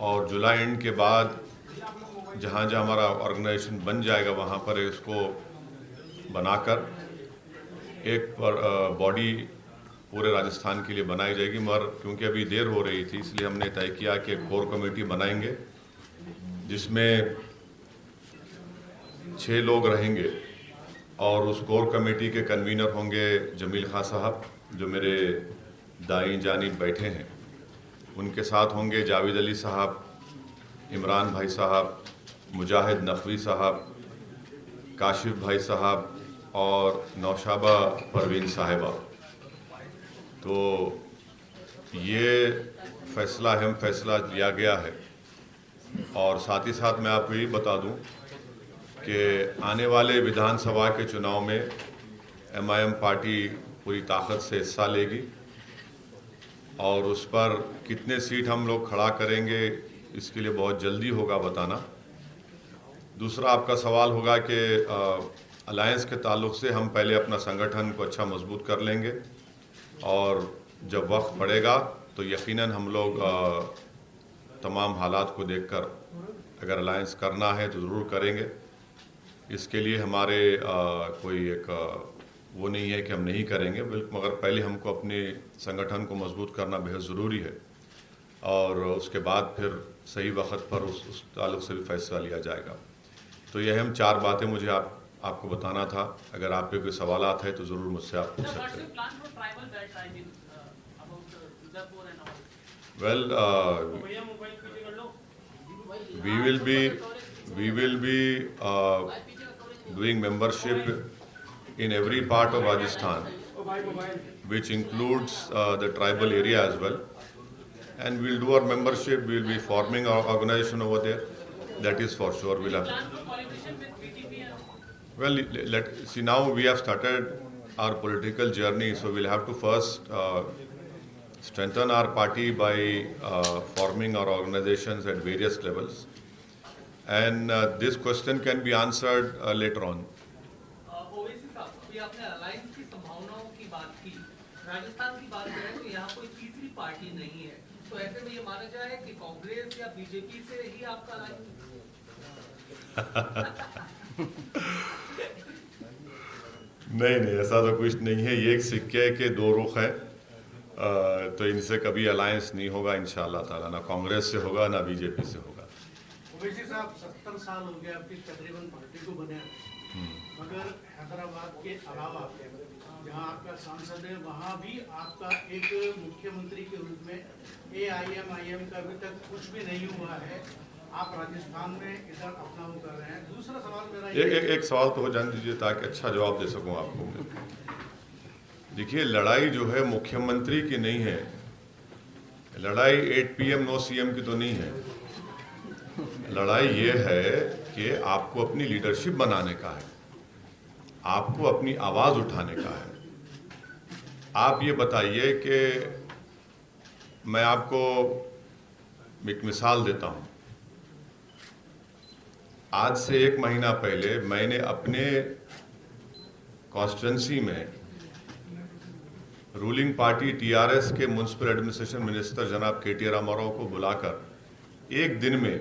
और जुलाई एंड के बाद जहाँ जहाँ हमारा ऑर्गेनाइजेशन बन जाएगा वहाँ पर इसको बनाकर एक बॉडी पूरे राजस्थान के लिए बनाई जाएगी। मगर क्योंकि अभी देर हो रही थी इसलिए हमने तय किया कि एक कोर कमेटी बनाएंगे जिसमें 6 लोग रहेंगे और उस कोर कमेटी के कन्वीनर होंगे जमील खां साहब जो मेरे दाईं जानिब बैठे हैं। उनके साथ होंगे जावेद अली साहब, इमरान भाई साहब, मुजाहिद नकवी साहब, काशिफ भाई साहब और नौशाबा परवीन साहिबा। तो ये फैसला अहम फैसला लिया गया है। और साथ ही साथ मैं आपको ये बता दूं कि आने वाले विधानसभा के चुनाव में MIM पार्टी पूरी ताकत से हिस्सा लेगी और उस पर कितने सीट हम लोग खड़ा करेंगे इसके लिए बहुत जल्दी होगा बताना। दूसरा आपका सवाल होगा कि अलायंस के ताल्लुक से हम पहले अपना संगठन को अच्छा मजबूत कर लेंगे और जब वक्त पड़ेगा तो यकीनन हम लोग तमाम हालात को देखकर अगर अलायंस करना है तो ज़रूर करेंगे। इसके लिए हमारे कोई एक वो नहीं है कि हम नहीं करेंगे, बिल्कुल, मगर पहले हमको अपने संगठन को मजबूत करना बेहद ज़रूरी है और उसके बाद फिर सही वक्त पर उस ताल्लुक से भी फैसला लिया जाएगा। तो यह हम 4 बातें मुझे आपको बताना था। अगर आपके कोई सवालात है तो ज़रूर मुझसे आप पूछ सकते हैं। Well, we will be doing membership in every part of Rajasthan, which includes the tribal area as well. And we'll do our membership. We'll be forming our organization over there. That is for sure. We'll have. Well, see, now we have started our political journey, so we'll have to first strengthen our party by forming our organizations at various levels. And this question can be answered later on. Owaisi साहब, अभी आपने alliance की संभावनाओं की बात की, राजस्थान की बात करें तो यहाँ कोई तीसरी पार्टी नहीं है, तो ऐसे में ये माना जाए कि कांग्रेस या बीजेपी से ही आपका अलायंस? नहीं, ऐसा तो कुछ नहीं है। ये एक सिक्के के 2 रुख हैं। तो इनसे कभी अलायंस नहीं होगा इंशाअल्लाह ताला, ना कांग्रेस से होगा ना बीजेपी से होगा। ओवैसी साहब, 70 साल हो गए आपकी तकरीबन पार्टी को बने, मगर हैदराबाद के अलावा जहां आपका सांसद है वहां भी आपका एक मुख्यमंत्री के रूप में AIMIM का अभी तक कुछ भी नहीं हुआ है। आप राजस्थान में इधर अपना वो कर रहे हैं। दूसरा सवाल मेरा एक सवाल तो हो जाने दीजिए ताकि अच्छा जवाब दे सकूं आपको। देखिए, लड़ाई जो है मुख्यमंत्री की नहीं है, लड़ाई 8 PM 9 CM की तो नहीं है। लड़ाई ये है कि आपको अपनी लीडरशिप बनाने का है, आपको अपनी आवाज़ उठाने का है। आप ये बताइए कि मैं आपको एक मिसाल देता हूँ। आज से 1 महीना पहले मैंने अपने कॉन्स्टिट्यूंसी में रूलिंग पार्टी TRS के म्युनिसिपल एडमिनिस्ट्रेशन मिनिस्टर जनाब KT रामाराव को बुलाकर एक दिन में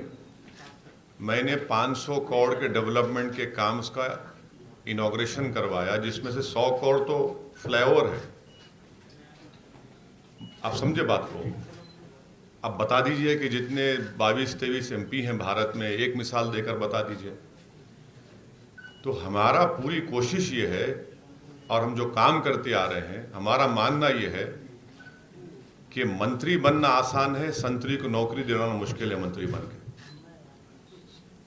मैंने 500 करोड़ के डेवलपमेंट के काम का इनॉग्रेशन करवाया, जिसमें से 100 करोड़ तो फ्लाईओवर है। आप समझे बात को? अब बता दीजिए कि जितने 22-23 MP हैं भारत में, एक मिसाल देकर बता दीजिए। तो हमारा पूरी कोशिश ये है और हम जो काम करते आ रहे हैं, हमारा मानना ये है कि मंत्री बनना आसान है, संतरी को नौकरी देना मुश्किल है मंत्री बन के।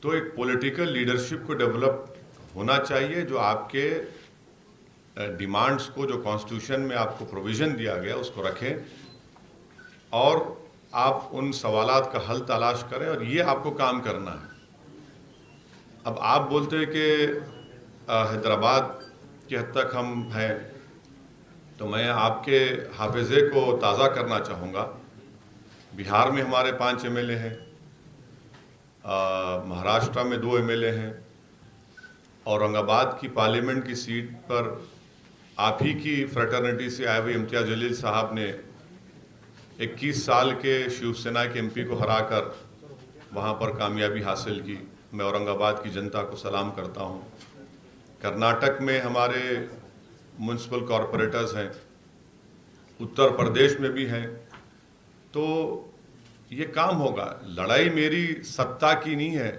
तो एक पॉलिटिकल लीडरशिप को डेवलप होना चाहिए जो आपके डिमांड्स को, जो कॉन्स्टिट्यूशन में आपको प्रोविजन दिया गया, उसको रखें और आप उन सवालात का हल तलाश करें और ये आपको काम करना है। अब आप बोलते हैं कि हैदराबाद की हद तक हम हैं, तो मैं आपके हाफिज़े को ताज़ा करना चाहूँगा। बिहार में हमारे 5 MLA हैं, महाराष्ट्र में 2 MLA हैं, औरंगाबाद की पार्लियामेंट की सीट पर आप ही की फ्रेटर्निटी से आए हुए इम्तियाज़ जलील साहब ने 21 साल के शिवसेना के MP को हराकर वहाँ पर कामयाबी हासिल की। मैं औरंगाबाद की जनता को सलाम करता हूँ। कर्नाटक में हमारे म्यूनसिपल कॉरपोरेटर्स हैं, उत्तर प्रदेश में भी हैं। तो ये काम होगा। लड़ाई मेरी सत्ता की नहीं है,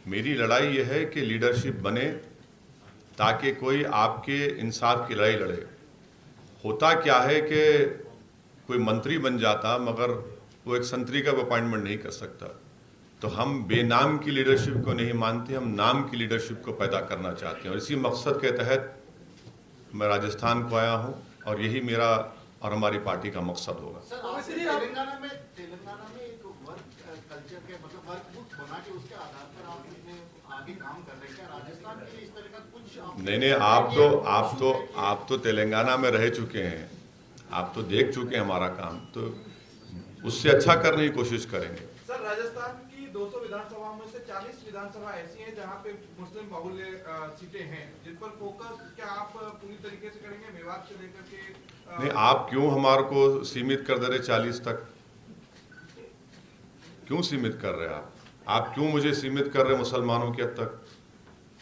मेरी लड़ाई ये है कि लीडरशिप बने ताकि कोई आपके इंसाफ की लड़ाई लड़े। होता क्या है कि कोई मंत्री बन जाता मगर वो एक संतरी का अपॉइंटमेंट नहीं कर सकता। तो हम बेनाम की लीडरशिप को नहीं मानते, हम नाम की लीडरशिप को पैदा करना चाहते हैं और इसी मकसद के तहत मैं राजस्थान को आया हूं और यही मेरा और हमारी पार्टी का मकसद होगा। तेलंगाना में एक वर्क कल्चर के मतलब वर्क बुक बना के उसके आधार पर आप इसमें आगे काम कर रहे हैं क्या? राजस्थान के लिए इस तरह का कुछ नहीं, आप तो तेलंगाना में रह चुके हैं, आप तो देख चुके हैं हमारा काम, तो उससे अच्छा करने की कोशिश करेंगे। सर, राजस्थान की 200 विधानसभा में से 40 विधानसभा ऐसी हैं जहां पे मुस्लिम बाहुल्य सीटें हैं, जिन पर फोकस क्या आप पूरी तरीके से करेंगे मेवात से लेकर के? नहीं, आप क्यों हमारे को सीमित कर दे रहे 40 तक? क्यों सीमित कर रहे हैं आप क्यों मुझे सीमित कर रहे हैं मुसलमानों की हद तक?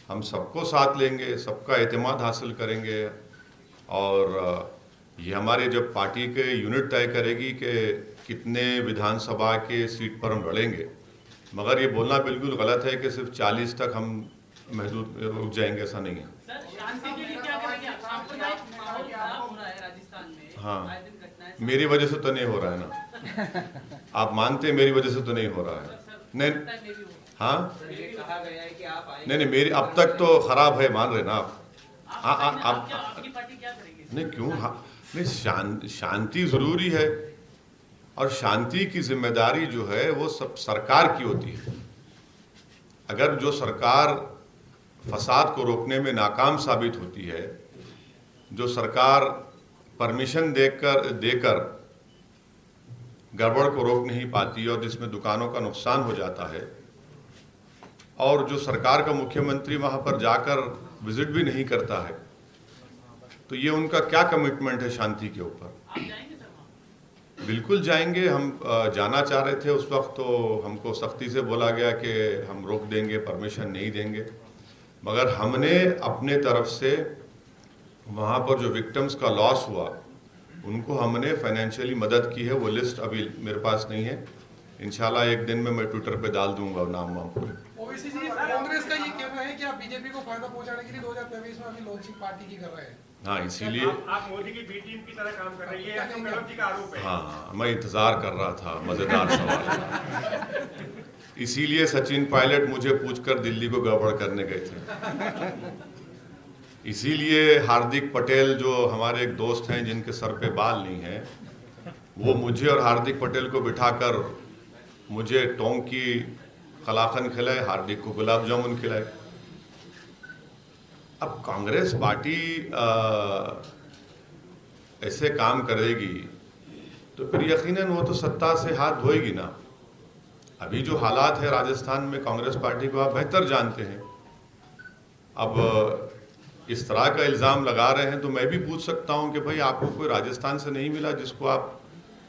हम सबको साथ लेंगे, सबका एतमाद हासिल करेंगे और ये हमारे जब पार्टी के यूनिट तय करेगी कि कितने विधानसभा के सीट पर हम लड़ेंगे। मगर ये बोलना बिल्कुल गलत है कि सिर्फ 40 तक हम महदूद रुक जाएंगे, ऐसा नहीं है। सर, शांति के लिए क्या करेंगे? सांप्रदायिक माहौल खराब हो रहा है राजस्थान में। हाँ, मेरी वजह से तो नहीं हो रहा है ना। आप मानते हैं मेरी वजह से तो नहीं हो रहा है? नहीं, हाँ, कहा गया है कि आप नहीं, मेरी अब तक तो खराब है, मान रहे ना आप? आपकी पार्टी क्या करेगी? नहीं, क्यों? हाँ, नहीं, शांति जरूरी है और शांति की जिम्मेदारी जो है वो सब सरकार की होती है। अगर जो सरकार फसाद को रोकने में नाकाम साबित होती है, जो सरकार परमिशन देकर गड़बड़ को रोक नहीं पाती और जिसमें दुकानों का नुकसान हो जाता है, और जो सरकार का मुख्यमंत्री वहां पर जाकर विजिट भी नहीं करता है, तो ये उनका क्या कमिटमेंट है शांति के ऊपर? बिल्कुल जाएंगे। हम जाना चाह रहे थे उस वक्त, तो हमको सख्ती से बोला गया कि हम रोक देंगे, परमिशन नहीं देंगे। मगर हमने अपने तरफ से वहाँ पर जो विक्टिम्स का लॉस हुआ उनको हमने फाइनेंशियली मदद की है। वो लिस्ट अभी मेरे पास नहीं है, इंशाल्लाह एक दिन में मैं ट्विटर पे डाल दूंगा नाम पूरे। ओवैसी जी, कांग्रेस का ये कहना है कि आप बीजेपी को फायदा पहुंचाने के लिए 2023 में अभी लॉन्चिंग पार्टी की कर रहे हैं। हाँ, इसीलिए आप मोदी की बी टीम की तरह काम कर रही है, मैडम जी का आरोप है। हाँ, मैं इंतजार कर रहा था, मजेदार सवाल। इसीलिए सचिन पायलट मुझे पूछकर दिल्ली को गड़बड़ करने गए थे। इसीलिए हार्दिक पटेल जो हमारे एक दोस्त हैं जिनके सर पे बाल नहीं है, वो मुझे और हार्दिक पटेल को बिठाकर मुझे टोंक की कलाकंद खिलाए, हार्दिक को गुलाब जामुन खिलाए। अब कांग्रेस पार्टी ऐसे काम करेगी तो फिर यकीनन वो तो सत्ता से हाथ धोएगी ना। अभी जो हालात है राजस्थान में कांग्रेस पार्टी को आप बेहतर जानते हैं। अब इस तरह का इल्ज़ाम लगा रहे हैं तो मैं भी पूछ सकता हूं कि भाई आपको कोई राजस्थान से नहीं मिला जिसको आप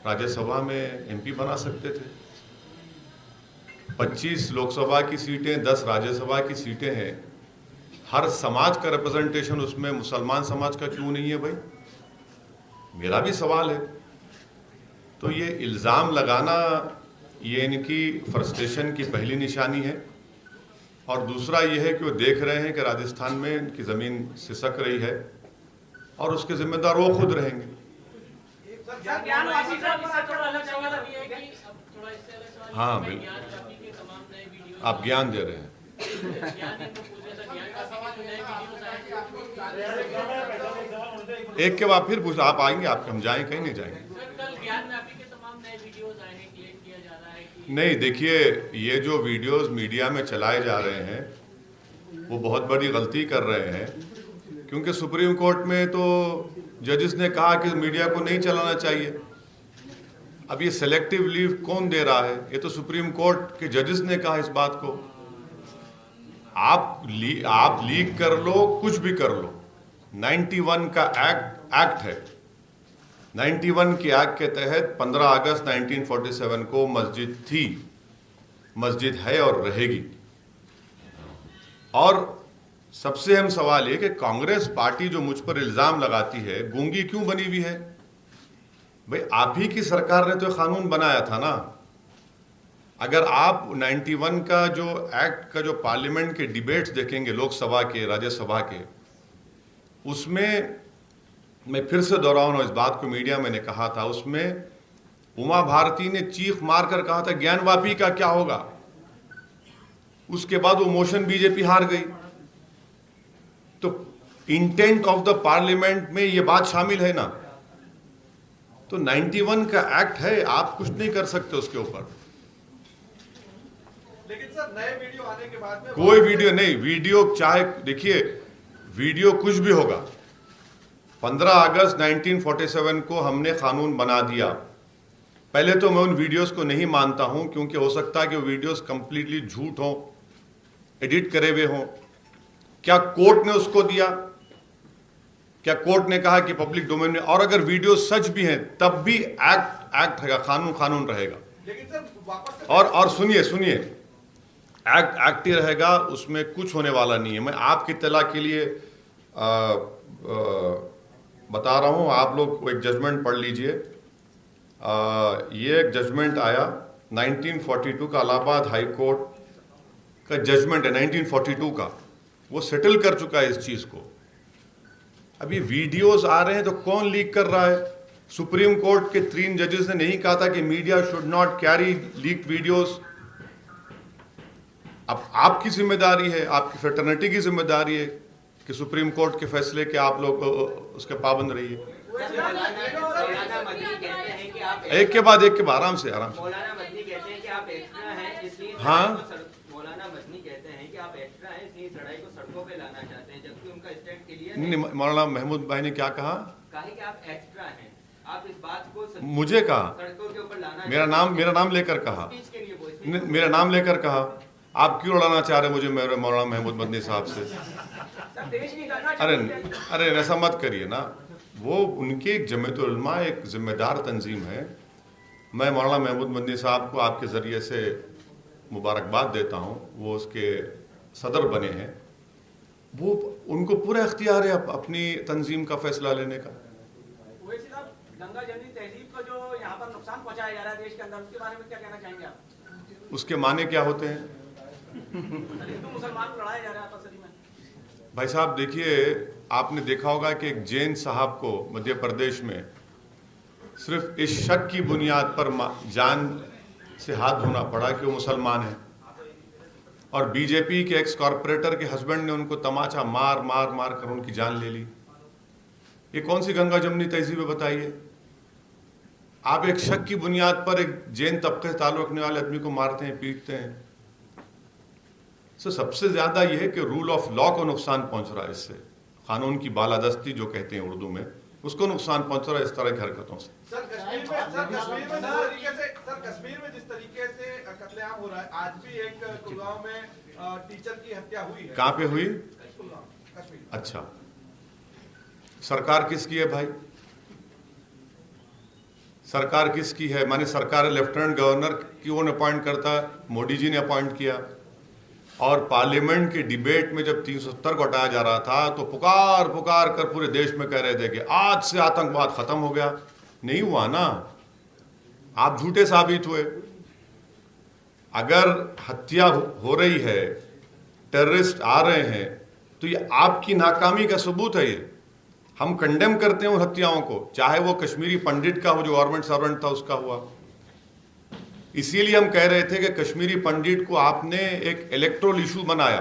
राज्यसभा में एमपी बना सकते थे? 25 लोकसभा की सीटें, 10 राज्यसभा की सीटें हैं। हर समाज का रिप्रेजेंटेशन उसमें मुसलमान समाज का क्यों नहीं है भाई? मेरा भी सवाल है। तो ये इल्ज़ाम लगाना ये इनकी फ्रस्ट्रेशन की पहली निशानी है, और दूसरा ये है कि वो देख रहे हैं कि राजस्थान में इनकी ज़मीन सिसक रही है और उसके जिम्मेदार वो खुद रहेंगे। हाँ बिल्कुल, आप ज्ञान दे रहे हैं। एक के बाद फिर पूछ, आप आएंगे? आप हम जाएं? कहीं नहीं जाएंगे। नहीं, देखिए, ये जो वीडियोस मीडिया में चलाए जा रहे हैं वो बहुत बड़ी गलती कर रहे हैं, क्योंकि सुप्रीम कोर्ट में तो जजेस ने कहा कि मीडिया को नहीं चलाना चाहिए। अब ये सेलेक्टिव लीव कौन दे रहा है? ये तो सुप्रीम कोर्ट के जजेस ने कहा इस बात को। आप लीक कर लो, कुछ भी कर लो, 91 का एक्ट है। 91 के एक्ट के तहत 15 अगस्त 1947 को मस्जिद थी, मस्जिद है और रहेगी। और सबसे अहम सवाल ये कि कांग्रेस पार्टी जो मुझ पर इल्ज़ाम लगाती है, गूंगी क्यों बनी हुई है? भाई आप ही की सरकार ने तो कानून बनाया था ना। अगर आप 91 का जो एक्ट का जो पार्लियामेंट के डिबेट्स देखेंगे, लोकसभा के, राज्यसभा के, उसमें मैं फिर से दोहराऊं, इस बात को मीडिया में कहा था, उसमें उमा भारती ने चीख मार कर कहा था ज्ञानवापी का क्या होगा। उसके बाद वो मोशन बीजेपी हार गई। तो इंटेंट ऑफ द पार्लियामेंट में ये बात शामिल है ना। तो 91 का एक्ट है, आप कुछ नहीं कर सकते उसके ऊपर। लेकिन सर नए वीडियो आने के बाद में कोई वीडियो नहीं, वीडियो चाहे देखिए, वीडियो कुछ भी होगा। 15 अगस्त 1947 को हमने कानून बना दिया। पहले तो मैं उन वीडियोस को नहीं मानता हूं, क्योंकि हो सकता है कि वो वीडियोस कंप्लीटली झूठ हों, एडिट करे हुए हों। क्या कोर्ट ने उसको दिया? क्या कोर्ट ने कहा कि पब्लिक डोमेन में? और अगर वीडियो सच भी हैं तब भी एक्ट रहेगा, कानून रहेगा। लेकिन सर वापस से और सुनिए, एक्ट ही रहेगा, उसमें कुछ होने वाला नहीं है। मैं आपकी इत्तला के लिए बता रहा हूं, आप लोग एक जजमेंट पढ़ लीजिए। ये एक जजमेंट आया 1942 का, इलाहाबाद हाई कोर्ट का जजमेंट है 1942 का। वो सेटल कर चुका है इस चीज को। अब ये वीडियोस आ रहे हैं तो कौन लीक कर रहा है? सुप्रीम कोर्ट के 3 जजेस ने नहीं कहा था कि media should not carry leaked videos? अब आपकी जिम्मेदारी है, आपकी फ्रेटर्निटी की जिम्मेदारी है कि सुप्रीम कोर्ट के फैसले के आप लोग उसके पाबंद रहिए। एक के बाद आराम से। मौलाना मदनी कहते हैं कि आप एक्स्ट्रा हैं, इसलिए हाँ। मौलाना मदनी कहते हैं कि आप एक्स्ट्रा हैं, इसलिए इस लड़ाई को सड़कों पे लाना चाहते हैं, जबकि उनका स्टैंड क्लियर है। नहीं, मौलाना महमूद भाई ने क्या कहा? कि आप एक्स्ट्रा हैं, आप इस बात को मुझे कहा, सड़कों के ऊपर लाना, मेरा नाम लेकर कहा, स्पीच के लिए वो मेरा नाम लेकर कहा। आप क्यों लड़ाना चाह रहे मुझे मेरे मौलाना महमूद मदनी साहब से? अरे ऐसा मत करिए ना। वो उनकी एक जमीयत उलमा, एक जिम्मेदार तंजीम है। मैं मौलाना महमूद मदनी साहब को आपके ज़रिए से मुबारकबाद देता हूँ, वो उसके सदर बने हैं। वो उनको पूरा इख्तियार है अपनी तंजीम का फैसला लेने का। ओवैसी साहब, गंगा जमनी तहजीब को जो यहाँ पर नुकसान पहुँचाया जा रहा है देश के अंदर, उसके बारे में क्या कहना चाहेंगे आप? उसके माने क्या होते हैं? हिंदू मुसलमान को लड़ाया जा रहा है आपस में। भाई साहब देखिए, आपने देखा होगा कि एक जैन साहब को मध्य प्रदेश में सिर्फ इस शक की बुनियाद पर जान से हाथ धोना पड़ा कि वो मुसलमान है, और बीजेपी के एक्स कॉर्पोरेटर के हस्बैंड ने उनको तमाचा मार कर उनकी जान ले ली। ये कौन सी गंगा जमनी तहजीब है बताइए? आप एक शक की बुनियाद पर एक जैन तबके से ताल्लुक रखने वाले आदमी को मारते हैं, पीटते हैं। सबसे ज्यादा यह है कि रूल ऑफ लॉ को नुकसान पहुंच रहा है इससे। कानून की बालादस्ती जो कहते हैं उर्दू में, उसको नुकसान पहुंच रहा है इस तरह की हरकतों से। सर कश्मीर में जिस तरीके से कत्लेआम हो रहा है, आज भी एक कुलगांव में टीचर की हत्या हुई है। कहाँ पे हुई? कश्मीर। अच्छा, सरकार किसकी है भाई? सरकार किसकी है? माने सरकार लेफ्टिनेंट गवर्नर क्यों अपॉइंट करता है? मोदी जी ने अपॉइंट किया। और पार्लियामेंट के डिबेट में जब 370 को हटाया जा रहा था तो पुकार कर पूरे देश में कह रहे थे कि आज से आतंकवाद खत्म हो गया। नहीं हुआ ना, आप झूठे साबित हुए। अगर हत्या हो रही है, टेररिस्ट आ रहे हैं, तो ये आपकी नाकामी का सबूत है। ये हम कंडेम करते हैं उन हत्याओं को, चाहे वो कश्मीरी पंडित का हो जो गवर्नमेंट सर्वेंट था उसका हुआ। इसीलिए हम कह रहे थे कि कश्मीरी पंडित को आपने एक इलेक्टोरल इशू बनाया,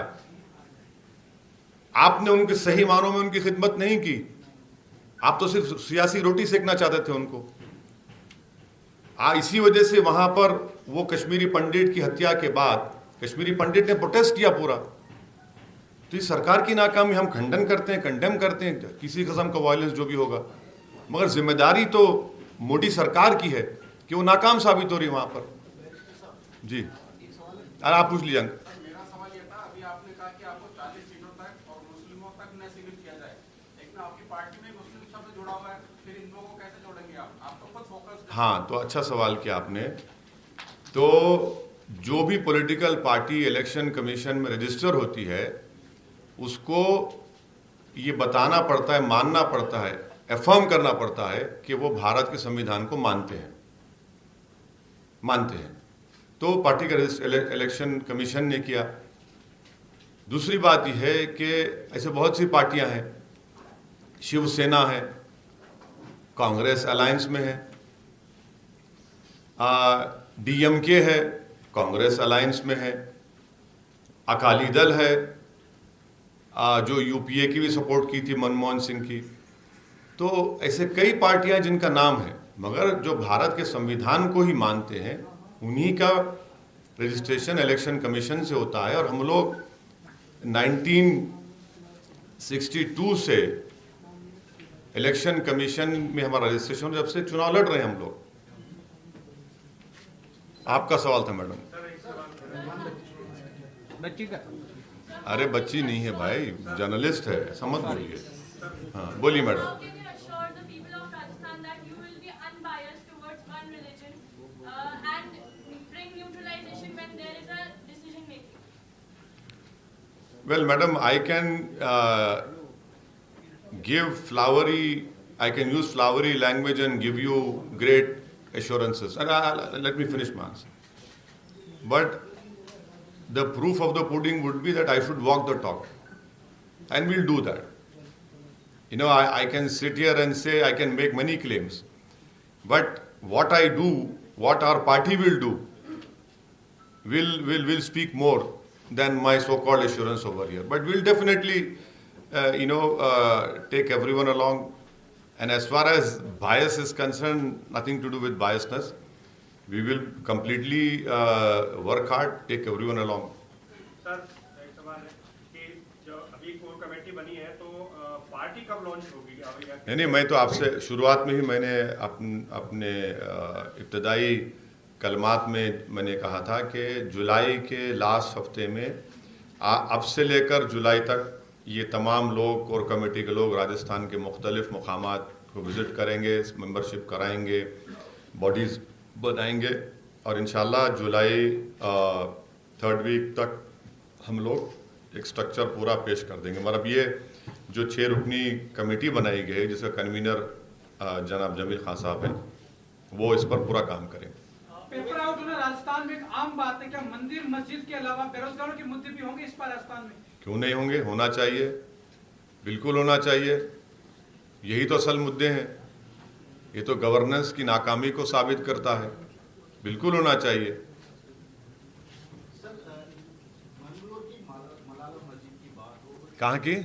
आपने उनके सही मानों में उनकी खिदमत नहीं की। आप तो सिर्फ सियासी रोटी सेकना चाहते थे उनको। इसी वजह से वहां पर वो कश्मीरी पंडित की हत्या के बाद कश्मीरी पंडित ने प्रोटेस्ट किया पूरा। तो इस सरकार की नाकामी हम खंडन करते हैं, कंडेम करते हैं किसी किस्म का वायलेंस जो भी होगा, मगर जिम्मेदारी तो मोदी सरकार की है कि वो नाकाम साबित हो रही है वहां पर। जी, अरे आप पूछ लीजिए। मेरा सवाल ये था, अभी आपने कहा कि आपको 40 सीटों तक और मुस्लिमों तक न सीमित किया जाए, लेकिन आपकी पार्टी में मुस्लिम शब्द जुड़ा हुआ है, फिर इन लोगों को कैसे जोड़ेंगे आप? तो खुद फोकस। हाँ, तो अच्छा सवाल किया आपने। तो जो भी पॉलिटिकल पार्टी इलेक्शन कमीशन में रजिस्टर होती है उसको ये बताना पड़ता है, मानना पड़ता है, एफर्म करना पड़ता है कि वो भारत के संविधान को मानते हैं। तो पार्टी का इलेक्शन कमीशन ने किया। दूसरी बात यह है कि ऐसे बहुत सी पार्टियां हैं, शिवसेना है, कांग्रेस अलायंस में है, डीएमके है, कांग्रेस अलायंस में है, अकाली दल है, जो यूपीए की भी सपोर्ट की थी मनमोहन सिंह की। तो ऐसे कई पार्टियां जिनका नाम है, मगर जो भारत के संविधान को ही मानते हैं उन्हीं का रजिस्ट्रेशन इलेक्शन कमीशन से होता है। और हम लोग 1962 से इलेक्शन कमीशन में हमारा रजिस्ट्रेशन, जब से चुनाव लड़ रहे हैं हम लोग। आपका सवाल था मैडम। बच्ची का? अरे बच्ची नहीं है भाई, जर्नलिस्ट है, समझ बोलिए। हाँ बोलिए madam. Well, madam, I can use flowery language and give you great assurances. And let me finish my answer. But the proof of the pudding would be that I should walk the talk. And we'll do that. You know, I can sit here and say, I can make many claims. But what I do, what our party will do, will speak more than my so-called assurance over here. But we'll definitely, take everyone along. And as far as bias is concerned, nothing to do with biasness. We will completely work hard, take everyone along. Sir, एक सवाल है कि जो अभी core committee बनी है तो party कब लॉन्च होगी? नहीं, मैं तो आपसे शुरुआत में ही मैंने अपने इब्तदाई कलमात में मैंने कहा था कि जुलाई के लास्ट हफ्ते में अब से लेकर जुलाई तक ये तमाम लोग, कोर कमेटी के लोग राजस्थान के मुख्तलिफ मुकामात को विज़िट करेंगे, मेंबरशिप कराएंगे, बॉडीज़ बनाएंगे और इंशाल्लाह जुलाई 3rd वीक तक हम लोग एक स्ट्रक्चर पूरा पेश कर देंगे। मतलब ये जो 6 रुकनी कमेटी बनाई गई जिसका कन्वीनर जनाब जमील खान साहब हैं, वो इस पर पूरा काम करेंगे। पेपर आउट होना राजस्थान में एक आम बात है, क्या मंदिर मस्जिद के अलावा बेरोजगारों के मुद्दे भी होंगे इस पर राजस्थान में? क्यों नहीं होंगे, होना चाहिए, बिल्कुल होना चाहिए। यही तो असल मुद्दे हैं, ये तो गवर्नेंस की नाकामी को साबित करता है। बिल्कुल होना चाहिए। मंगलोर की मलाला मस्जिद की बात हो, कहाँ की?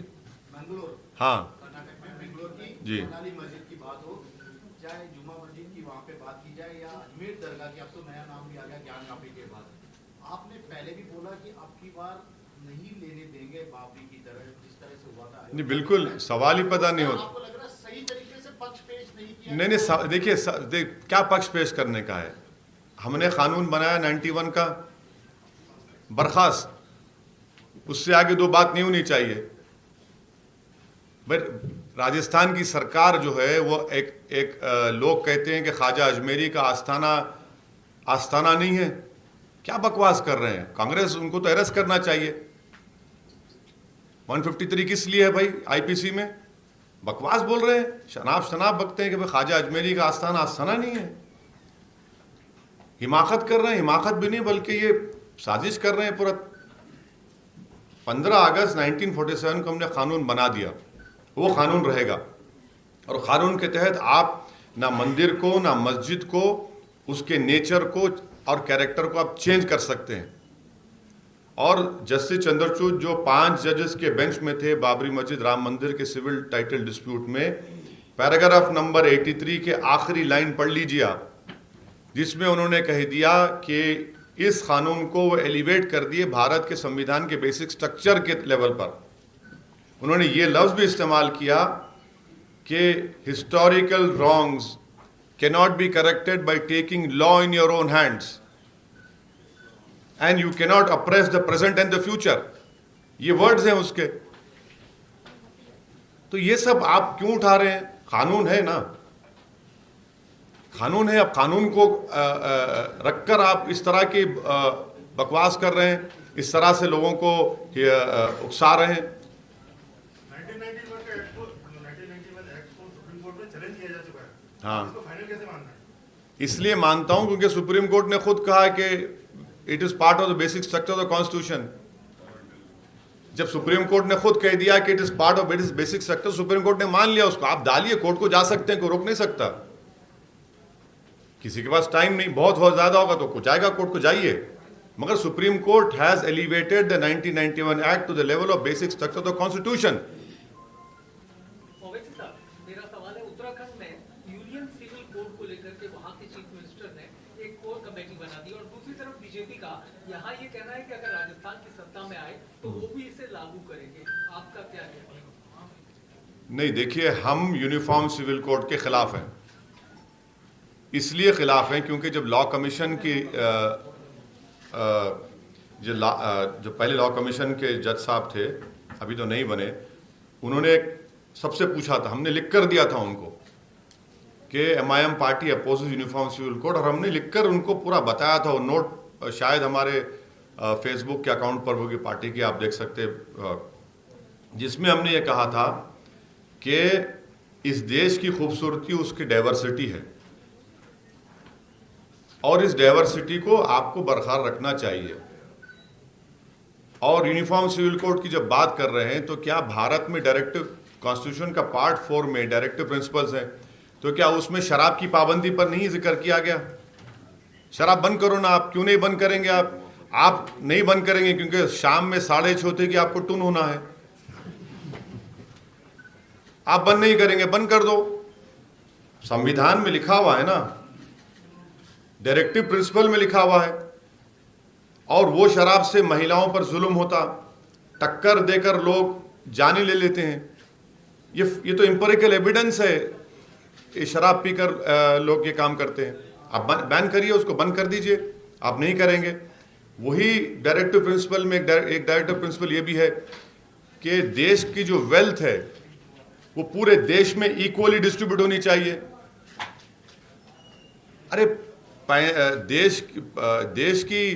मंगलोर, हाँ कर्नाटक में मंगलोर की जी मलाली मस्जिद की बात हो, चाहे जुमा मस्जिद की वहाँ पे बात की जाए या अजमेर दरगाह की, अब तो नया नाम भी आ गया ज्ञान कापी के बाद। आपने पहले भी बोला कि अब की बार नहीं लेने देंगे बाबरी की तरह, जिस तरह से हुआ था। नहीं, बिल्कुल सवाल ही पता नहीं होता। आपको लग रहा है सही तरीके से पक्ष पेश नहीं किया? नहीं, देखिए क्या पक्ष पेश करने का है। हमने कानून बनाया 91 का, बर्खास्त, उससे आगे 2 बात नहीं होनी चाहिए। बट राजस्थान की सरकार जो है वो एक लोग कहते हैं कि ख्वाजा अजमेरी का आस्थाना नहीं है। क्या बकवास कर रहे हैं? कांग्रेस उनको तो अरेस्ट करना चाहिए। 153 किस लिए है भाई आईपीसी में? बकवास बोल रहे हैं, शनाब बकते हैं कि भाई ख्वाजा अजमेरी का आस्थाना नहीं है। हिमाकत कर रहे हैं, हिमाकत भी नहीं बल्कि ये साजिश कर रहे हैं पूरा। 15 अगस्त 1947 को हमने कानून बना दिया, वो कानून रहेगा और कानून के तहत आप ना मंदिर को, ना मस्जिद को, उसके नेचर को और कैरेक्टर को आप चेंज कर सकते हैं। और जस्टिस चंद्रचूड़ जो 5 जजेस के बेंच में थे बाबरी मस्जिद राम मंदिर के सिविल टाइटल डिस्प्यूट में, पैराग्राफ नंबर 83 के आखिरी लाइन पढ़ लीजिए आप, जिसमें उन्होंने कह दिया कि इस कानून को वो एलिवेट कर दिए भारत के संविधान के बेसिक स्ट्रक्चर के लेवल पर। उन्होंने ये लफ्ज़ भी इस्तेमाल किया कि historical wrongs cannot be corrected by taking law in your own hands and you cannot oppress the present and the future। ये वर्ड्स हैं उसके। तो ये सब आप क्यों उठा रहे हैं? कानून है ना, कानून है। अब कानून को रखकर आप इस तरह के बकवास कर रहे हैं, इस तरह से लोगों को उकसा रहे हैं। 1991 एक्ट को सुप्रीम कोर्ट में चैलेंज किया जा चुका है। हाँ, इसको फाइनल कैसे मानना है? इसलिए मानता हूं क्योंकि सुप्रीम कोर्ट ने खुद कहा कि it is part of the basic structure of the constitution. जब सुप्रीम कोर्ट ने खुद कह दिया कि it is part of it is basic structure, supreme court ने मान लिया उसको। आप डालिए, कोर्ट को जा सकते हैं, कोई रोक नहीं सकता। किसी के पास टाइम नहीं, बहुत ज्यादा होगा तो कुछ आएगा, कोर्ट को जाइए। मगर supreme court has elevated the 1991 act to the level of basic structure of the constitution. Owaisi साहब, मेरा सवाल है, उत्तराखंड में यूनियन सिविल कोड को लेकर के वहां के चीफ मिनिस्टर ने एक कोर कमेटी बना दी और दूसरी तरफ बीजेपी का यहाँ ये कहना है कि अगर राजस्थान की सत्ता में आए तो वो भी इसे लागू करेंगे। आपका क्या कहना है? नहीं, देखिए, हम यूनिफॉर्म सिविल कोड के खिलाफ हैं। इसलिए खिलाफ हैं क्योंकि जब लॉ कमीशन की जो पहले लॉ कमीशन के जज साहब थे, अभी तो नहीं बने, उन्होंने सबसे पूछा था, हमने लिख कर दिया था उनको कि MIM party opposes uniform civil code, और हमने लिखकर उनको पूरा बताया था। वो नोट शायद हमारे फेसबुक के अकाउंट पर होगी पार्टी की, आप देख सकते, जिसमें हमने ये कहा था कि इस देश की खूबसूरती उसकी डाइवर्सिटी है और इस डाइवर्सिटी को आपको बरकरार रखना चाहिए। और यूनिफॉर्म सिविल कोड की जब बात कर रहे हैं तो क्या भारत में डायरेक्टिव कॉन्स्टिट्यूशन का पार्ट 4 में डायरेक्टिव प्रिंसिपल्स हैं, तो क्या उसमें शराब की पाबंदी पर नहीं जिक्र किया गया? शराब बंद करो ना, आप क्यों नहीं बंद करेंगे? आप नहीं बंद करेंगे क्योंकि शाम में 6:30 होते कि आपको टून होना है, आप बंद नहीं करेंगे, बंद कर दो। संविधान में लिखा हुआ है ना, डायरेक्टिव प्रिंसिपल में लिखा हुआ है। और वो शराब से महिलाओं पर जुल्म होता, टक्कर देकर लोग जाने ले लेते हैं। ये तो एम्पिरिकल एविडेंस है, ये शराब पीकर लोग ये काम करते हैं। आप बैन करिए, उसको बंद कर दीजिए, आप नहीं करेंगे। वही डायरेक्टिव प्रिंसिपल में एक डायरेक्टिव प्रिंसिपल ये भी है कि देश की जो वेल्थ है वो पूरे देश में इक्वली डिस्ट्रीब्यूट होनी चाहिए। अरे देश की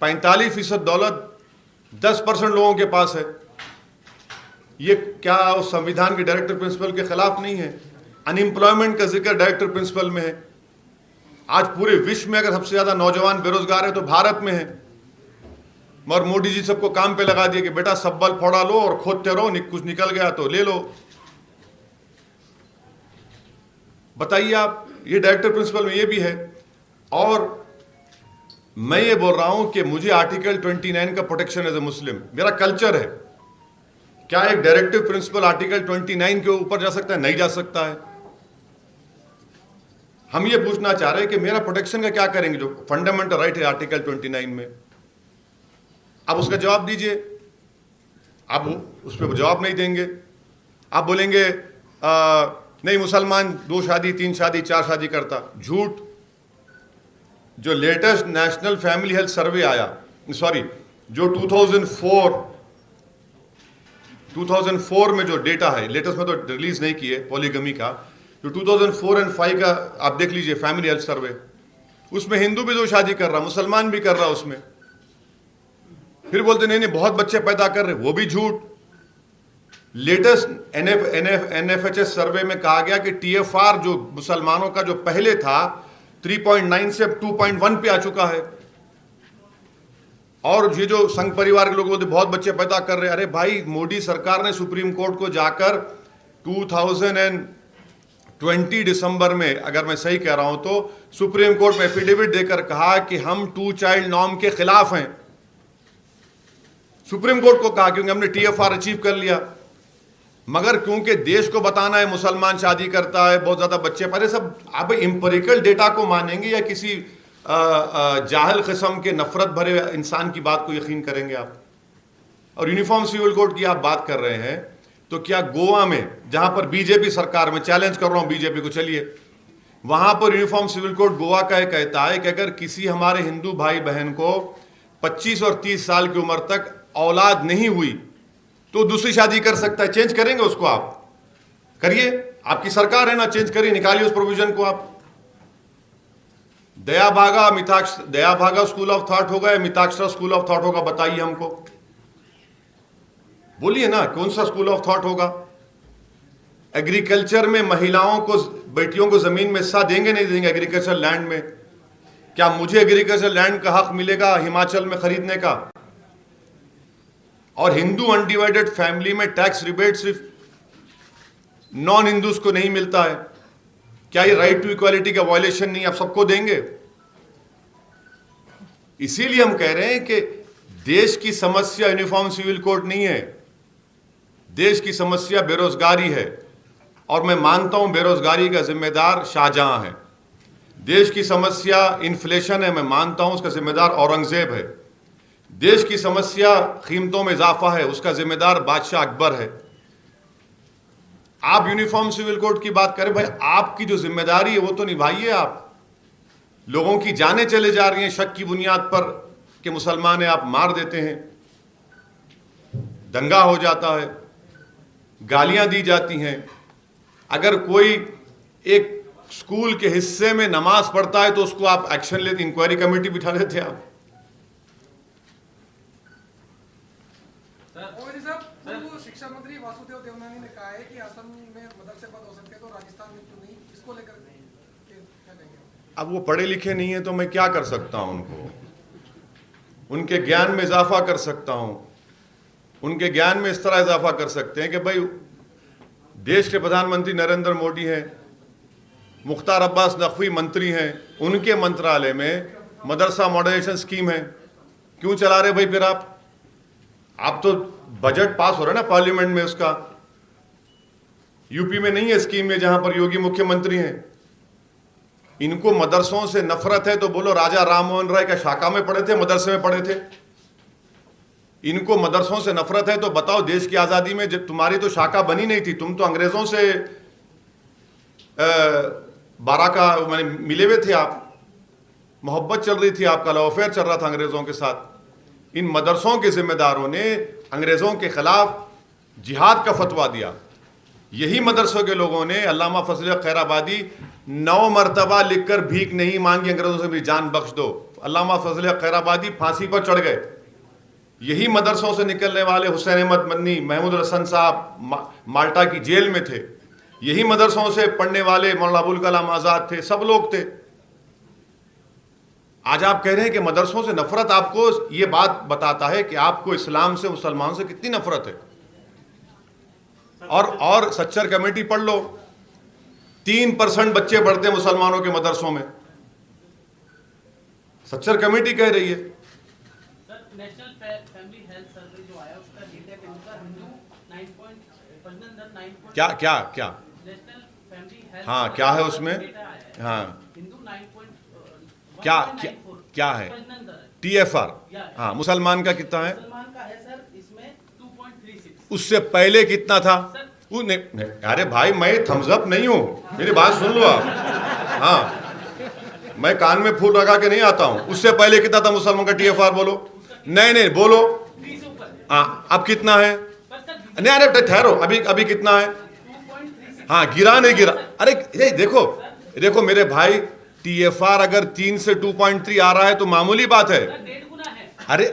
45% दौलत 10% लोगों के पास है। ये क्या उस संविधान के डायरेक्टिव प्रिंसिपल के खिलाफ नहीं है? अनएम्प्लॉयमेंट का जिक्र डायरेक्टिव प्रिंसिपल में है। आज पूरे विश्व में अगर सबसे ज्यादा नौजवान बेरोजगार है तो भारत में है, मगर मोदी जी सबको काम पे लगा दिया कि बेटा सब्बल फोड़ा लो और खोदते रहो, कुछ निकल गया तो ले लो। बताइए आप, ये डायरेक्टिव प्रिंसिपल में ये भी है। और मैं ये बोल रहा हूं कि मुझे आर्टिकल 29 का प्रोटेक्शन एज ए मुस्लिम, मेरा कल्चर है। क्या एक डायरेक्टिव प्रिंसिपल आर्टिकल 29 के ऊपर जा सकता है? नहीं जा सकता है। हम ये पूछना चाह रहे हैं कि मेरा प्रोटेक्शन का क्या करेंगे, जो फंडामेंटल राइट है आर्टिकल 29 में। आप उसका जवाब दीजिए। आप उस पर जवाब नहीं देंगे, आप बोलेंगे नहीं मुसलमान 2 शादी 3 शादी 4 शादी करता। झूठ। जो latest national family health survey आया, सॉरी, जो 2004 में जो डेटा है, लेटेस्ट में तो रिलीज नहीं किए, पॉलीगमी का, जो 2004 और 5 का आप देख लीजिए फैमिली हेल्थ सर्वे, उसमें हिंदू भी 2 शादी कर रहा, मुसलमान भी कर रहा उसमें। फिर बोलते नहीं बहुत बच्चे पैदा कर रहे, वो भी झूठ। लेटेस्ट NFHS सर्वे में कहा गया कि TFR जो मुसलमानों का जो पहले था 3.9 से 2.1 पे आ चुका है। और ये जो संघ परिवार के लोग बोलते बहुत बच्चे पैदा कर रहे, अरे भाई मोदी सरकार ने सुप्रीम कोर्ट को जाकर 2020 दिसंबर में, अगर मैं सही कह रहा हूं तो, सुप्रीम कोर्ट में एफिडेविट देकर कहा कि हम 2 चाइल्ड नॉर्म के खिलाफ हैं। सुप्रीम कोर्ट को कहा क्योंकि हमने TFR अचीव कर लिया। मगर क्योंकि देश को बताना है मुसलमान शादी करता है, बहुत ज्यादा बच्चे पैदा, सब आप इंपेरिकल डेटा को मानेंगे या किसी जाहिल किस्म के नफरत भरे इंसान की बात को यकीन करेंगे आप? और यूनिफॉर्म सिविल कोड की आप बात कर रहे हैं, तो क्या गोवा में, जहां पर बीजेपी सरकार, में चैलेंज कर रहा हूं बीजेपी को, चलिए वहां पर यूनिफॉर्म सिविल कोड गोवा का कहता है कि अगर किसी हमारे हिंदू भाई बहन को 25 और 30 साल की उम्र तक औलाद नहीं हुई तो दूसरी शादी कर सकता है। चेंज करेंगे उसको? आप करिए, आपकी सरकार है ना, चेंज करिए, निकालिए उस प्रोविजन को आप। दया भागा स्कूल ऑफ थॉट होगा या मिताक्षरा स्कूल ऑफ थॉट होगा? बताइए हमको, बोलिए ना, कौन सा स्कूल ऑफ थॉट होगा? एग्रीकल्चर में महिलाओं को, बेटियों को जमीन में हिस्सा देंगे नहीं देंगे? एग्रीकल्चर लैंड में क्या मुझे एग्रीकल्चर लैंड का हक मिलेगा हिमाचल में खरीदने का? और हिंदू अनडिवाइडेड फैमिली में टैक्स रिबेट सिर्फ नॉन हिंदूज को नहीं मिलता है? क्या ये राइट टू इक्वालिटी का वायलेशन नहीं? आप सबको देंगे? इसीलिए हम कह रहे हैं कि देश की समस्या यूनिफॉर्म सिविल कोड नहीं है, देश की समस्या बेरोजगारी है। और मैं मानता हूं बेरोजगारी का जिम्मेदार शाहजहां है। देश की समस्या इन्फ्लेशन है, मैं मानता हूं उसका जिम्मेदार औरंगजेब है। देश की समस्या कीमतों में इजाफा है, उसका जिम्मेदार बादशाह अकबर है। आप यूनिफॉर्म सिविल कोड की बात करें, भाई आपकी जो जिम्मेदारी है वो तो निभाइए आप। लोगों की जानें चले जा रही हैं शक की बुनियाद पर कि मुसलमान है, आप मार देते हैं, दंगा हो जाता है, गालियां दी जाती हैं। अगर कोई एक स्कूल के हिस्से में नमाज पढ़ता है तो उसको आप एक्शन लेते, इंक्वायरी कमेटी बिठा देते आप। शिक्षा मंत्री वासुदेव देवनानी ने कहा है कि असम में मदरसे बंद हो सकते हैं तो राजस्थान में क्यों नहीं, इसको लेकर क्या कहेंगे? अब वो पढ़े लिखे नहीं है तो मैं क्या कर सकता हूं? उनके ज्ञान में इजाफा कर सकता हूं। उनके ज्ञान में इस तरह इजाफा कर सकते हैं कि भाई देश के प्रधानमंत्री नरेंद्र मोदी हैं, मुख्तार अब्बास नकवी मंत्री हैं, उनके मंत्रालय में मदरसा मॉडर्नाइजेशन स्कीम है, क्यों चला रहे भाई? फिर आप तो बजट पास हो रहा है ना पार्लियामेंट में उसका, यूपी में नहीं है स्कीम में जहां पर योगी मुख्यमंत्री हैं। इनको मदरसों से नफरत है तो बोलो राजा राम मोहन राय क्या शाखा में पढ़े थे, मदरसे में पढ़े थे? इनको मदरसों से नफरत है तो बताओ देश की आजादी में जब तुम्हारी तो शाखा बनी नहीं थी, तुम तो अंग्रेजों से बाराका माने मिले हुए थे, आप मोहब्बत चल रही थी, आपका लव अफेयर चल रहा था अंग्रेजों के साथ। इन मदरसों के जिम्मेदारों ने अंग्रेजों के खिलाफ जिहाद का फतवा दिया। यही मदरसों के लोगों ने, अल्लामा फजल खैराबादी 9 मरतबा लिखकर भीख नहीं मांगी अंग्रेजों से भी जान बख्श दो, अल्लामा फजल खैराबादी फांसी पर चढ़ गए। यही मदरसों से निकलने वाले हुसैन अहमद मन्नी, महमूद हसन साहब माल्टा की जेल में थे। यही मदरसों से पढ़ने वाले मौलाना अबुल कलाम आजाद थे, सब लोग थे। आज आप कह रहे हैं कि मदरसों से नफरत, आपको यह बात बताता है कि आपको इस्लाम से, मुसलमानों से कितनी नफरत है। और सच्चर कमेटी पढ़ लो, 3% बच्चे पढ़ते हैं मुसलमानों के मदरसों में, सच्चर कमेटी कह रही है। नेशनल फैमिली हेल्थ सर्वे जो आया उसका डेटा के अनुसार हिंदू 9.9 क्या क्या क्या नेशनल फैमिली हेल्थ, हाँ क्या है उसमें? हाँ हिंदू 9. क्या क्या क्या है? TFR। हाँ, मुसलमान का कितना है? मुसलमान का है सर इसमें 2.36। उससे पहले कितना था? अरे भाई मैं थम्स अप नहीं हूं, मेरी बात सुन लो आप। हाँ, मैं कान में फूल लगा के नहीं आता हूं। उससे पहले कितना था मुसलमान का TFR? बोलो। नहीं बोलो। हाँ, अब कितना है? नहीं अरे ठहरो, अभी कितना है? हाँ, गिरा नहीं गिरा? अरे देखो मेरे भाई, TFR अगर 3 से 2.3 आ रहा है तो मामूली बात है। अरे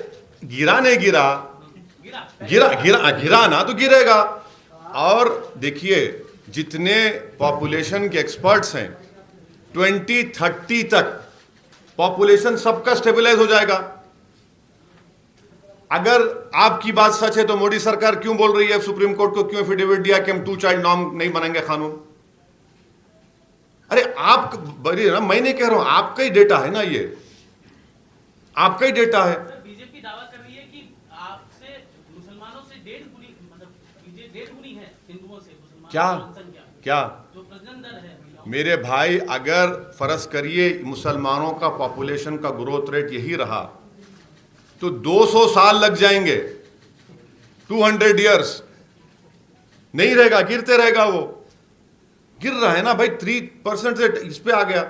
गिरा नहीं गिरा? गिरा ना तो गिरेगा। और देखिए जितने पॉपुलेशन के एक्सपर्ट्स हैं, 2030 तक पॉपुलेशन सबका स्टेबलाइज हो जाएगा। अगर आपकी बात सच है तो मोदी सरकार क्यों बोल रही है सुप्रीम कोर्ट को, क्यों एफिडेविट दिया कि हम 2 चाइल्ड नॉर्म नहीं बनाएंगे कानून? अरे आप बड़ी ना, मैं नहीं कह रहा हूं, आपका ही डेटा है ना, ये आपका ही डेटा है। बीजेपी दावा कर रही है कि आपसे मुसलमानों से 1.5 गुनी, मतलब 1.5 गुनी है हिंदुओं से मुसलमानों क्या जो प्रजनन दर है। मेरे भाई, अगर फर्ज करिए मुसलमानों का पॉपुलेशन का ग्रोथ रेट यही रहा तो 200 साल लग जाएंगे, 200 इयर्स नहीं रहेगा, गिरते रहेगा। वो गिर रहा है ना भाई, 3% से इस पे आ गया।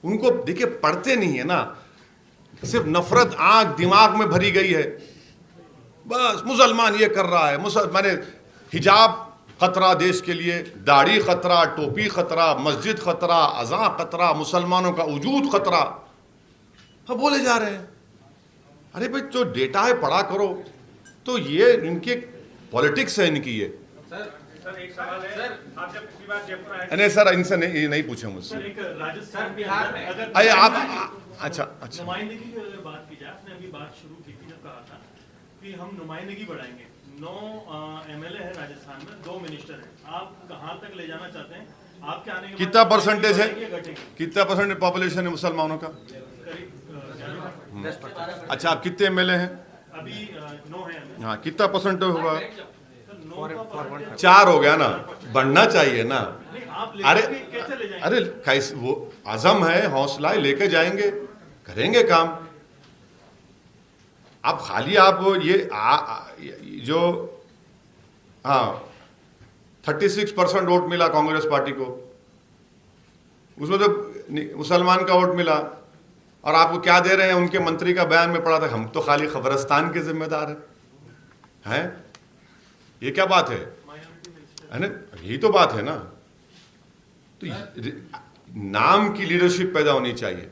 उनको देखिए पढ़ते नहीं है ना, सिर्फ नफरत आंख दिमाग में भरी गई है। बस मुसलमान ये कर रहा है, माने हिजाब खतरा देश के लिए, दाढ़ी खतरा, टोपी खतरा, मस्जिद खतरा, अज़ां खतरा, मुसलमानों का वजूद खतरा। हाँ बोले जा रहे हैं। अरे भाई जो डेटा है पढ़ा करो। तो ये इनकी पॉलिटिक्स है इनकी। ये सर एक सवाल है, आप जब पिछली बार जयपुर आए नहीं सर, इनसे नहीं पूछे मुझसे। एक राजस्थान बिहार में अगर अरे आप अच्छा नुमाइंदगी की अगर बात की जाए, आपने अभी बात शुरू की थी जब कहा था कि हम नुमाइंदगी बढ़ाएंगे। 9 MLA है राजस्थान में, 2 मिनिस्टर हैं, आप कहां तक ले जाना चाहते हैं? आपके आने के बाद कितना परसेंटेज है, घटेगी? कितना परसेंट पॉपुलेशन है मुसलमानों का? अच्छा, आप कितने MLA हैं? अभी 9 है। हाँ, कितना परसेंट होगा? 9 4 हो गया ना, बढ़ना चाहिए ना। अरे कैसे ले जाएंगे? अरे कैसे, वो आजम है, हौसला है, लेके जाएंगे, करेंगे काम। आप खाली आप ये जो हाँ 36% वोट मिला कांग्रेस पार्टी को, उसमें तो मुसलमान का वोट मिला, और आपको क्या दे रहे हैं? उनके मंत्री का बयान में पड़ा था, हम तो खाली खबरस्तान के जिम्मेदार हैं। ये क्या बात है ना? यही तो बात है ना। तो नाम की लीडरशिप पैदा होनी चाहिए।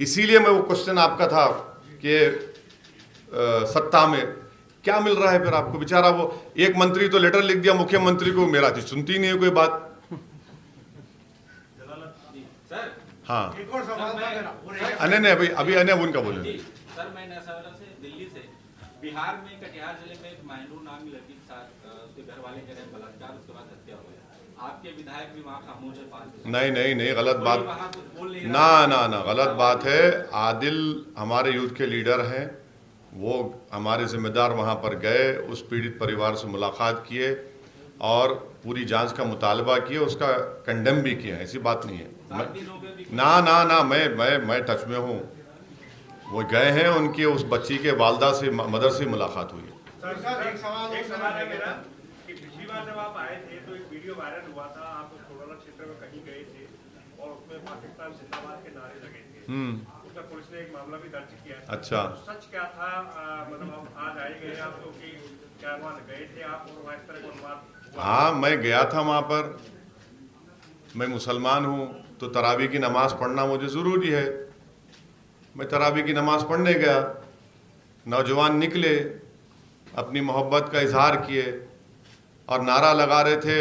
इसीलिए मैं वो क्वेश्चन आपका था कि सत्ता में क्या मिल रहा है फिर आपको? बेचारा वो एक मंत्री तो लेटर लिख दिया मुख्यमंत्री को, मेरा तो सुनती नहीं है कोई बात। हाँ एक और सवाल था मेरा। नहीं अभी उनका बोले। सर मैं नौशहरा से दिल्ली से, बिहार में कटिहार जिले में एक महनूर नाम की लड़की के साथ उसके घर वाले कह रहे हैं बलात्कार, उसके बाद हत्या हो गया। आपके विधायक भी वहाँ खामोश है 5 नहीं गलत बात ना गलत बात है। आदिल हमारे यूथ के लीडर हैं, वो हमारे जिम्मेदार वहाँ पर गए, उस पीड़ित परिवार से मुलाकात किए और पूरी जांच का मुतालबा किए, उसका कंडेम भी किया। ऐसी बात नहीं है। ना मैं टच में हूँ। वो गए हैं, उनकी उस बच्ची के वालदा से, मदर से मुलाकात हुई। एक सवाल है मेरा कि पिछली बार जब आप आए थे तो एक वीडियो वायरल हुआ था, आप कोरोना क्षेत्र में कहीं गए थे और उसमें पाकिस्तान जिंदाबाद के नारे लगे थे। उसमें पुलिस ने एक मामला भी दर्ज किया था। अच्छा, तो सच क्या था? मतलब आप आज आए गए आप लोग की क्या वहाँ गए थे आप और वहाँ इस तरह का अनुवाद? हाँ, मैं गया था वहाँ पर। मैं मुसलमान हूँ तो तरावी की नमाज पढ़ना मुझे ज़रूरी है। मैं तरावी की नमाज पढ़ने गया, नौजवान निकले, अपनी मोहब्बत का इजहार किए और नारा लगा रहे थे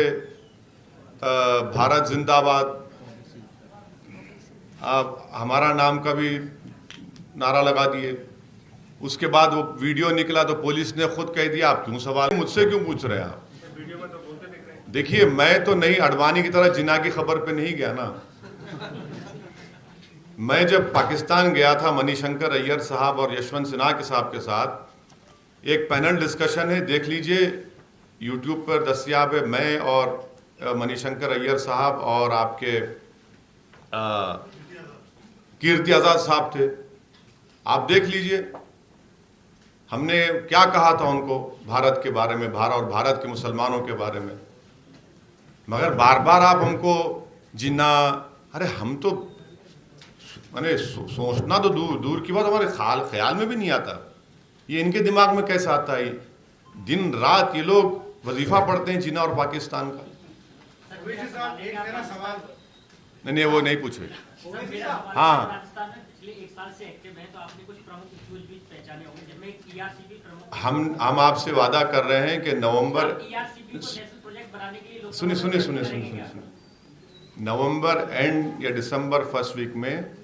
भारत जिंदाबाद। अब हमारा नाम का भी नारा लगा दिए। उसके बाद वो वीडियो निकला तो पुलिस ने खुद कह दिया, आप क्यों सवाल मुझसे क्यों पूछ रहे हैं आप? वीडियो में तो बोलते दिख रहे हैं। देखिए, मैं तो नहीं अडवाणी की तरह जिना की खबर पे नहीं गया ना। मैं जब पाकिस्तान गया था मणिशंकर अय्यर साहब और यशवंत सिन्हा के साहब के साथ, एक पैनल डिस्कशन है, देख लीजिए यूट्यूब पर दस्तियाब है। मैं और मणिशंकर अय्यर साहब और आपके कीर्ति आज़ाद साहब थे, आप देख लीजिए। हमने क्या कहा था उनको भारत के बारे में, भारत और भारत के मुसलमानों के बारे में। मगर बार बार आप हमको जिन्ना, अरे हम तो मैंने सोचना तो दूर की बात, हमारे ख्याल में भी नहीं आता। ये इनके दिमाग में कैसे आता है? दिन रात ये लोग वजीफा पढ़ते हैं जिन्ना और पाकिस्तान का। एक मेरा सवाल, नहीं वो नहीं पूछे। हाँ, राजस्थान में पिछले 1 साल से एक्टिव हैं, तो आपने कुछ प्रमुख इश्यूज भी पहचाने होंगे, जिनमें टीआरसी भी प्रमुख। हम आपसे वादा कर रहे हैं कि नवंबर, टीआरसीबी को नेशनल प्रोजेक्ट बनाने के लिए सुनिए नवंबर एंड या दिसंबर फर्स्ट वीक में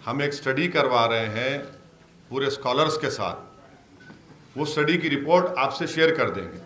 हम एक स्टडी करवा रहे हैं पूरे स्कॉलर्स के साथ। वो स्टडी की रिपोर्ट आपसे शेयर कर देंगे।